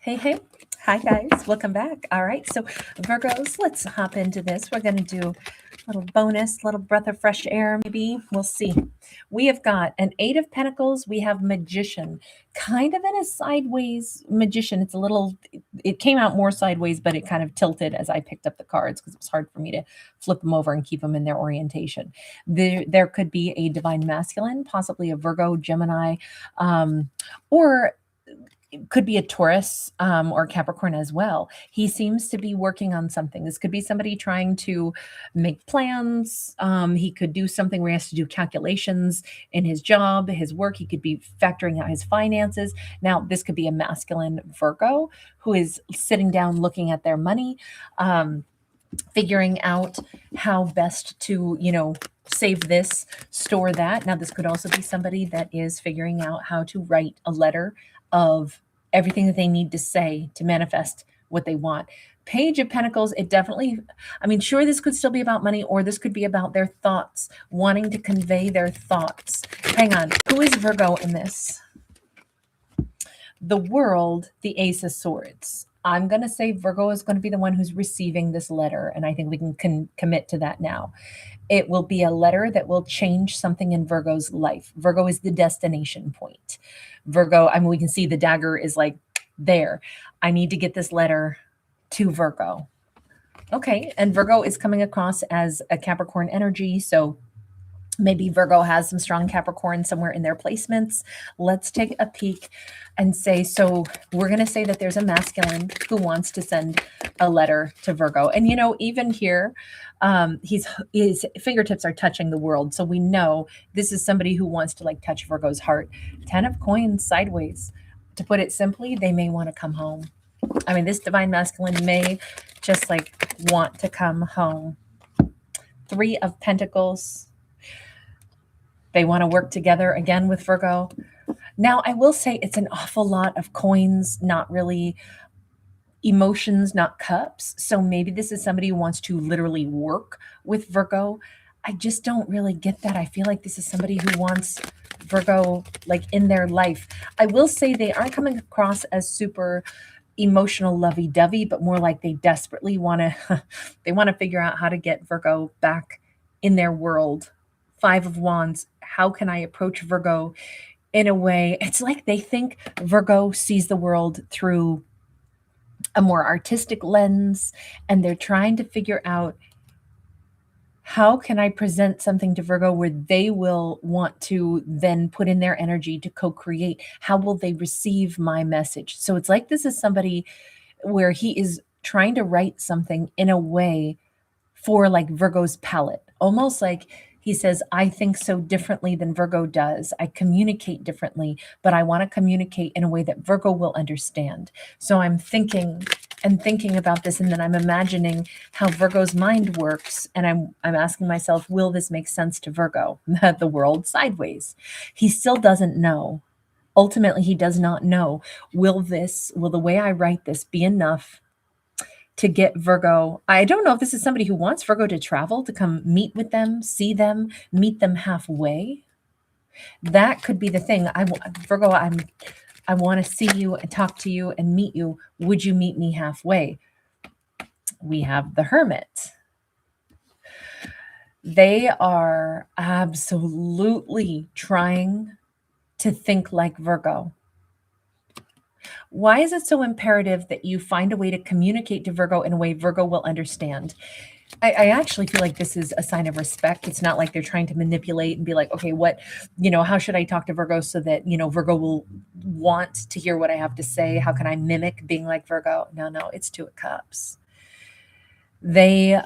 Hey, hey. Hi, guys. Welcome back. All right. So, Virgos, let's hop into this. We're going to do a little bonus, little breath of fresh air, maybe. We'll see. We have got an Eight of Pentacles. We have Magician, kind of in a sideways magician. It's a little, it came out more sideways, but it kind of tilted as I picked up the cards because it was hard for me to flip them over and keep them in their orientation. There could be a divine masculine, possibly a Virgo, Gemini, or it could be a Taurus or Capricorn as well. He seems to be working on something. This could be somebody trying to make plans. He could do something where he has to do calculations in his job, his work. He could be factoring out his finances. Now, this could be a masculine Virgo who is sitting down looking at their money, figuring out how best to, save this, store that. Now, this could also be somebody that is figuring out how to write a letter of everything that they need to say to manifest what they want. Page of Pentacles, it definitely, sure, this could still be about money, or this could be about their thoughts, wanting to convey their thoughts. Hang on. Who is Virgo in this? The World, the Ace of Swords. I'm going to say Virgo is going to be the one who's receiving this letter, and I think we can commit to that now. It will be a letter that will change something in Virgo's life. Virgo is the destination point. Virgo, we can see the dagger is like there. I need to get this letter to Virgo. Okay, and Virgo is coming across as a Capricorn energy, so maybe Virgo has some strong Capricorn somewhere in their placements. Let's take a peek and say, so we're going to say that there's a masculine who wants to send a letter to Virgo. And, even here, his fingertips are touching the world. So we know this is somebody who wants to touch Virgo's heart. 10 of Coins sideways. To put it simply, they may want to come home. This divine masculine may just want to come home. 3 of Pentacles. They want to work together again with Virgo. Now, I will say it's an awful lot of coins, not really emotions, not cups. So maybe this is somebody who wants to literally work with Virgo. I just don't really get that. I feel like this is somebody who wants Virgo in their life. I will say they aren't coming across as super emotional lovey-dovey, but more like they desperately want to they want to figure out how to get Virgo back in their world. 5 of Wands. How can I approach Virgo in a way? It's like they think Virgo sees the world through a more artistic lens, and they're trying to figure out, how can I present something to Virgo where they will want to then put in their energy to co-create? How will they receive my message? So it's like this is somebody where he is trying to write something in a way for Virgo's palette, almost like he says, I think so differently than Virgo does. I communicate differently, but I want to communicate in a way that Virgo will understand. So I'm thinking about this, and then I'm imagining how Virgo's mind works, and I'm asking myself, will this make sense to Virgo? The World sideways. He still doesn't know. Ultimately, he does not know. Will the way I write this be enough to get Virgo? I don't know if this is somebody who wants Virgo to travel, to come meet with them, see them, meet them halfway. That could be the thing. Virgo, I want to see you and talk to you and meet you. Would you meet me halfway? We have the Hermit. They are absolutely trying to think like Virgo. Why is it so imperative that you find a way to communicate to Virgo in a way Virgo will understand? I actually feel like this is a sign of respect. It's not like they're trying to manipulate and be like, okay, how should I talk to Virgo so that, Virgo will want to hear what I have to say? How can I mimic being like Virgo? No, it's 2 of Cups. They,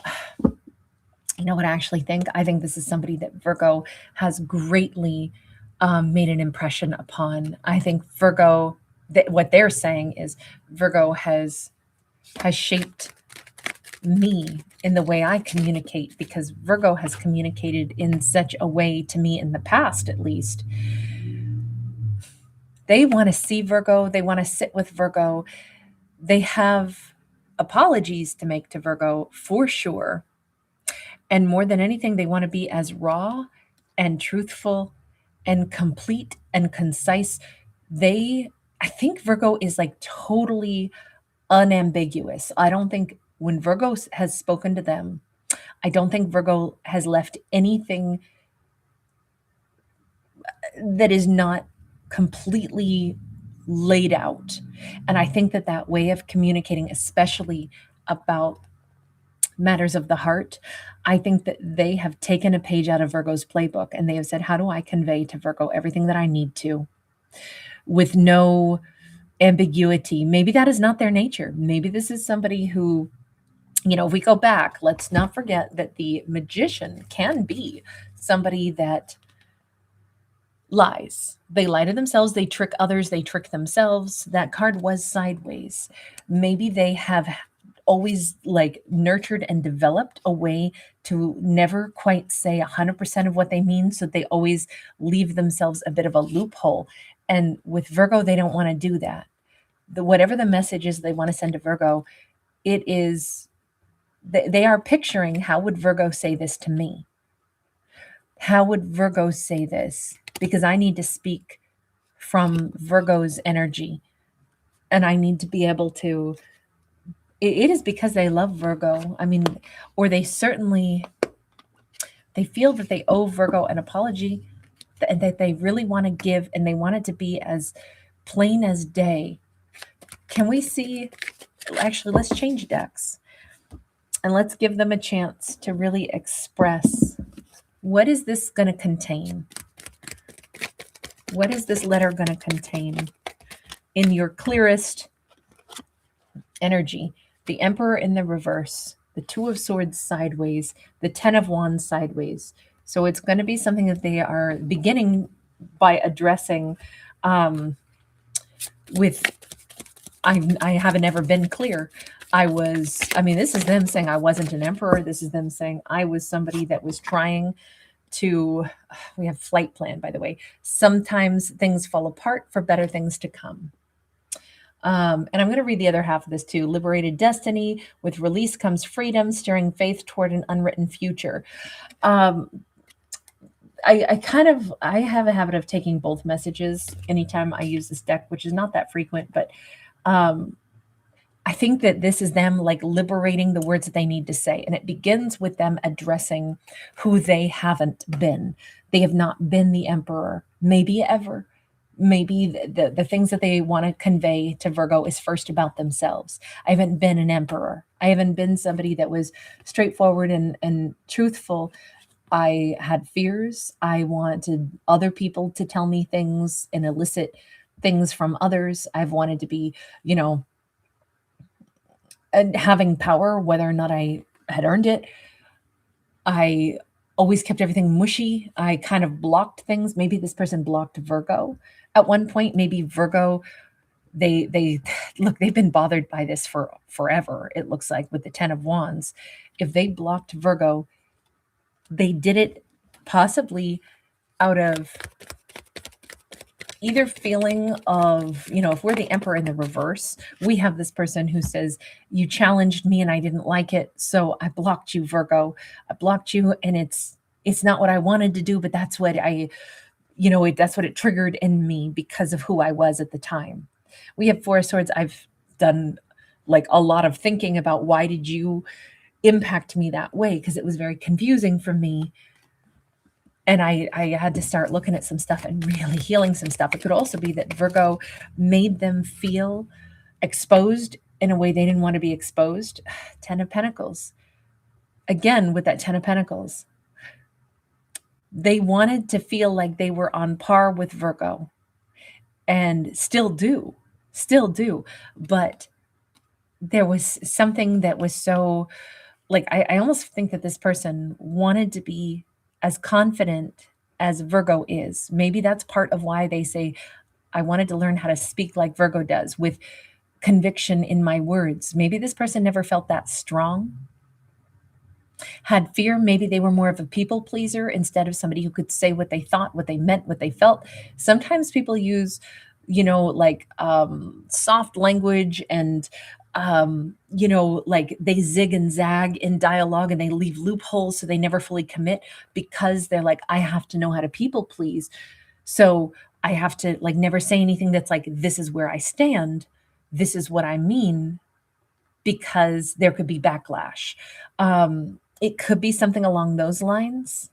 what I actually think? I think this is somebody that Virgo has greatly made an impression upon. I think Virgo, what they're saying is Virgo has shaped me in the way I communicate, because Virgo has communicated in such a way to me in the past, at least. They want to see Virgo. They want to sit with Virgo. They have apologies to make to Virgo for sure. And more than anything, they want to be as raw and truthful and complete and concise. They I think Virgo is like totally unambiguous. I don't think when Virgo has spoken to them, I don't think Virgo has left anything that is not completely laid out. And I think that that way of communicating, especially about matters of the heart, I think that they have taken a page out of Virgo's playbook and they have said, how do I convey to Virgo everything that I need to with no ambiguity? Maybe that is not their nature. Maybe this is somebody who, if we go back, let's not forget that the magician can be somebody that lies. They lie to themselves, they trick others, they trick themselves. That card was sideways. Maybe they have always like nurtured and developed a way to never quite say 100% of what they mean, so they always leave themselves a bit of a loophole. And with Virgo, they don't want to do that. Whatever the message is they want to send to Virgo, it is, they are picturing, how would Virgo say this to me? How would Virgo say this? Because I need to speak from Virgo's energy. And I need to be able to, it is because they love Virgo. I mean, or they certainly, they feel that they owe Virgo an apology, and that they really want to give, and they want it to be as plain as day. Can we see, actually, let's change decks. And let's give them a chance to really express, what is this going to contain? What is this letter going to contain in your clearest energy? The Emperor in the reverse, the Two of Swords sideways, the Ten of Wands sideways. So it's going to be something that they are beginning by addressing with, I haven't ever been clear. This is them saying I wasn't an emperor. This is them saying I was somebody that was trying to, we have flight plan, by the way. Sometimes things fall apart for better things to come. And I'm going to read the other half of this too. Liberated destiny. With release comes freedom, steering faith toward an unwritten future. I have a habit of taking both messages anytime I use this deck, which is not that frequent, but I think that this is them like liberating the words that they need to say. And it begins with them addressing who they haven't been. They have not been the emperor, maybe ever. Maybe the things that they want to convey to Virgo is first about themselves. I haven't been an emperor. I haven't been somebody that was straightforward and truthful. I had fears. I wanted other people to tell me things and elicit things from others. I've wanted to be, and having power, whether or not I had earned it. I always kept everything mushy. I kind of blocked things. Maybe this person blocked Virgo at one point. Maybe Virgo, they look, they've been bothered by this for forever. It looks like with the Ten of Wands. If they blocked Virgo, they did it possibly out of either feeling of, if we're the Emperor in the reverse, we have this person who says, you challenged me and I didn't like it, so I blocked you, Virgo. I blocked you, and it's not what I wanted to do, but that's what that's what it triggered in me because of who I was at the time. We have Four of Swords. I've done like a lot of thinking about, why did you impact me that way? Because it was very confusing for me. And I had to start looking at some stuff and really healing some stuff. It could also be that Virgo made them feel exposed in a way they didn't want to be exposed. Ten of Pentacles. Again, with that Ten of Pentacles, they wanted to feel like they were on par with Virgo, and still do. But there was something that was so, like, I almost think that this person wanted to be as confident as Virgo is. Maybe that's part of why they say, I wanted to learn how to speak like Virgo does, with conviction in my words. Maybe this person never felt that strong, had fear. Maybe they were more of a people pleaser instead of somebody who could say what they thought, what they meant, what they felt. Sometimes people use, soft language and like they zig and zag in dialogue, and they leave loopholes so they never fully commit, because they're like, I have to know how to people please. So I have to like never say anything that's like, this is where I stand. This is what I mean, because there could be backlash. It could be something along those lines.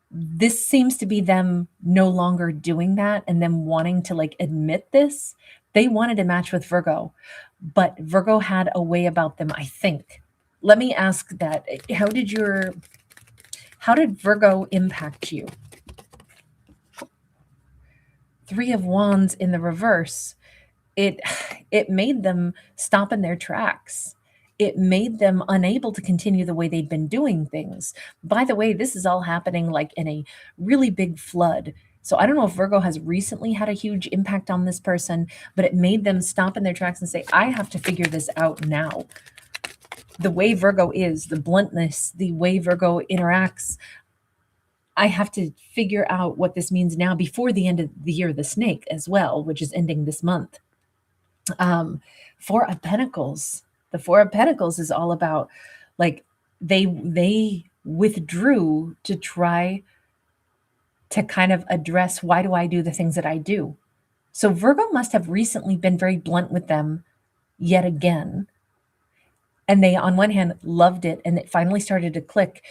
This seems to be them no longer doing that and them wanting to like admit this. They wanted to match with Virgo, but Virgo had a way about them, I think. Let me ask that. How did Virgo impact you? Three of Wands in the reverse. It made them stop in their tracks. It made them unable to continue the way they'd been doing things. By the way, this is all happening like in a really big flood. So I don't know if Virgo has recently had a huge impact on this person, but it made them stop in their tracks and say, I have to figure this out now. The way Virgo is, the bluntness, the way Virgo interacts, I have to figure out what this means now before the end of the year of the snake as well, which is ending this month. Four of Pentacles. The Four of Pentacles is all about like they withdrew to try to kind of address, why do I do the things that I do? So Virgo must have recently been very blunt with them yet again. And they, on one hand, loved it, and it finally started to click.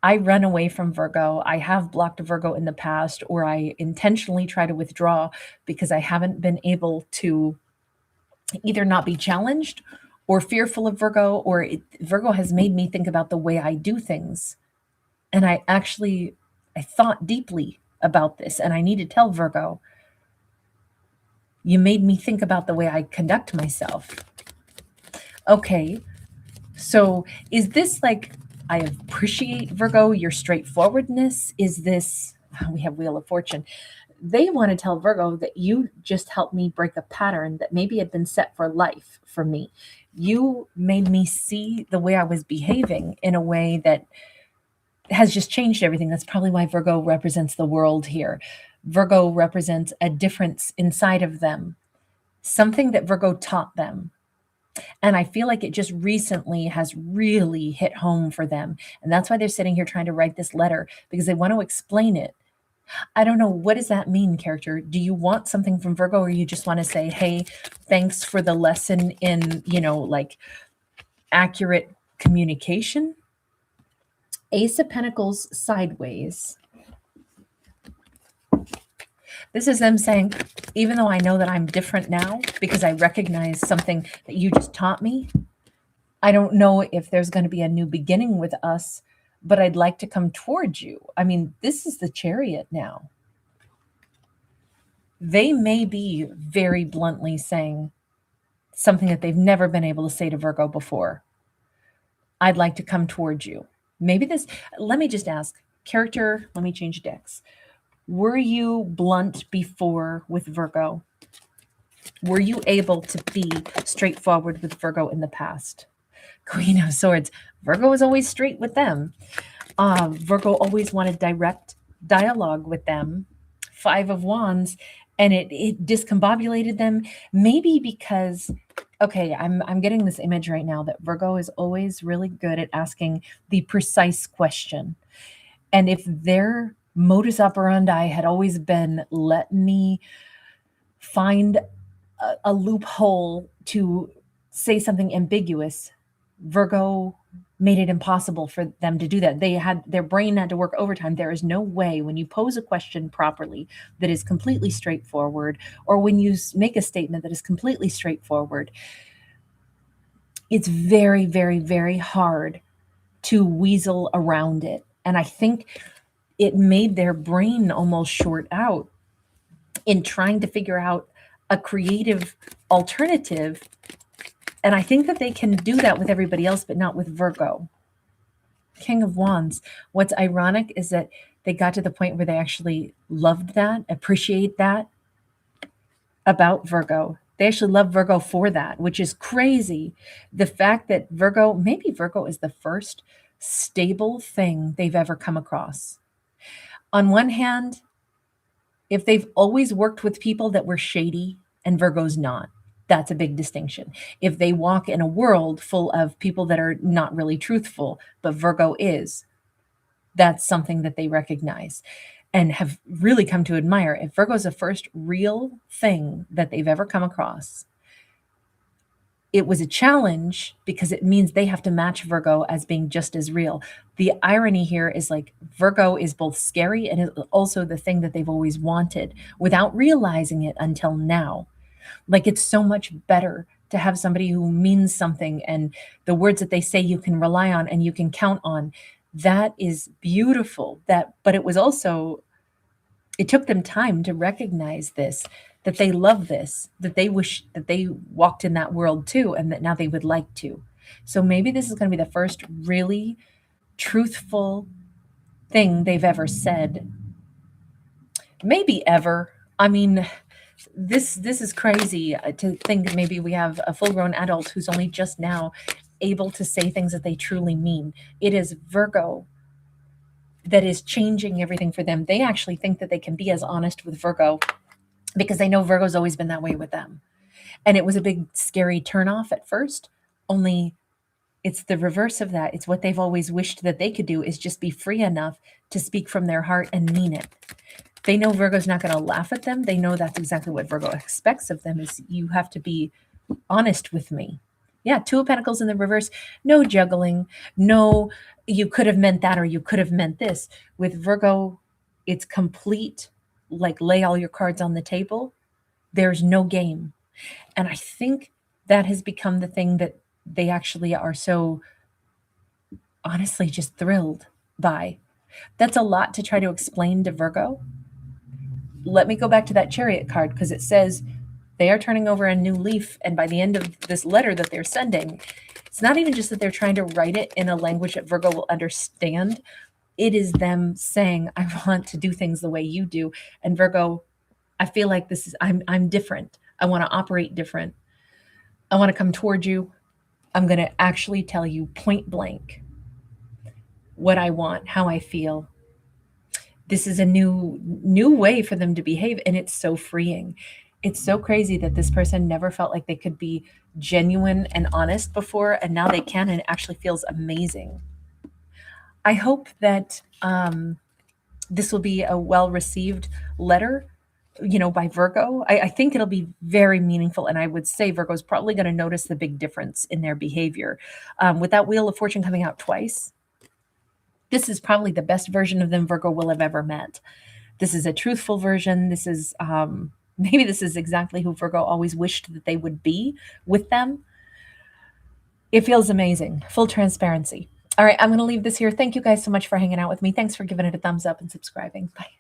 I run away from Virgo. I have blocked Virgo in the past, or I intentionally try to withdraw because I haven't been able to either not be challenged or fearful of Virgo, or Virgo has made me think about the way I do things. And I thought deeply about this, and I need to tell Virgo, you made me think about the way I conduct myself. Okay, so is this like, I appreciate Virgo, your straightforwardness? Is this, we have Wheel of Fortune. They want to tell Virgo that you just helped me break a pattern that maybe had been set for life for me. You made me see the way I was behaving in a way that has just changed everything. That's probably why Virgo represents the world here. Virgo represents a difference inside of them, something that Virgo taught them. And I feel like it just recently has really hit home for them. And that's why they're sitting here trying to write this letter, because they want to explain it. I don't know. What does that mean, character? Do you want something from Virgo, or you just want to say, hey, thanks for the lesson in, like accurate communication? Ace of Pentacles sideways. This is them saying, even though I know that I'm different now because I recognize something that you just taught me, I don't know if there's going to be a new beginning with us, but I'd like to come towards you. I mean, this is the Chariot now. They may be very bluntly saying something that they've never been able to say to Virgo before. I'd like to come towards you. Maybe this, let me just ask, character, let me change decks. Were you blunt before with Virgo? Were you able to be straightforward with Virgo in the past? Queen of Swords. Virgo was always straight with them. Virgo always wanted direct dialogue with them. Five of Wands, and it discombobulated them. Maybe because, okay, I'm getting this image right now that Virgo is always really good at asking the precise question. And if their modus operandi had always been, let me find a loophole to say something ambiguous, Virgo made it impossible for them to do that. Their brain had to work overtime. There is no way when you pose a question properly that is completely straightforward, or when you make a statement that is completely straightforward, it's very, very, very hard to weasel around it. And I think it made their brain almost short out in trying to figure out a creative alternative. And I think that they can do that with everybody else, but not with Virgo. King of Wands. What's ironic is that they got to the point where they actually loved that, appreciate that about Virgo. They actually love Virgo for that, which is crazy. The fact that maybe Virgo is the first stable thing they've ever come across. On one hand, if they've always worked with people that were shady and Virgo's not, that's a big distinction. If they walk in a world full of people that are not really truthful, but Virgo is, that's something that they recognize. and have really come to admire. If Virgo's the first real thing that they've ever come across, it was a challenge because it means they have to match Virgo as being just as real. The irony here is like Virgo is both scary and is also the thing that they've always wanted without realizing it until now. Like it's so much better to have somebody who means something and the words that they say you can rely on and you can count on. That is beautiful. But it was also, it took them time to recognize this, that they love this, that they wish that they walked in that world too, and that now they would like to. So maybe this is going to be the first really truthful thing they've ever said. Maybe ever. I mean, this is crazy to think maybe we have a full-grown adult who's only just now able to say things that they truly mean. It is Virgo that is changing everything for them. They actually think that they can be as honest with Virgo because they know Virgo's always been that way with them. And it was a big scary turnoff at first, only it's the reverse of that. It's what they've always wished that they could do, is just be free enough to speak from their heart and mean it. They know Virgo's not going to laugh at them. They know that's exactly what Virgo expects of them, is you have to be honest with me. Yeah, Two of Pentacles in the reverse. No juggling. No, you could have meant that or you could have meant this. With Virgo, it's complete, like lay all your cards on the table. There's no game. And I think that has become the thing that they actually are so honestly just thrilled by. That's a lot to try to explain to Virgo. Let me go back to that Chariot card because it says they are turning over a new leaf. And by the end of this letter that they're sending, it's not even just that they're trying to write it in a language that Virgo will understand. It is them saying, I want to do things the way you do. And Virgo, I feel like this is, I'm different. I want to operate different. I want to come toward you. I'm going to actually tell you point blank what I want, how I feel. This is a new way for them to behave, and it's so freeing. It's so crazy that this person never felt like they could be genuine and honest before, and now they can, and it actually feels amazing. I hope that this will be a well-received letter, by Virgo. I think it'll be very meaningful, and I would say Virgo's probably going to notice the big difference in their behavior. With that Wheel of Fortune coming out twice, this is probably the best version of them Virgo will have ever met. This is a truthful version. This is maybe this is exactly who Virgo always wished that they would be with them. It feels amazing. Full transparency. All right, I'm going to leave this here. Thank you guys so much for hanging out with me. Thanks for giving it a thumbs up and subscribing. Bye.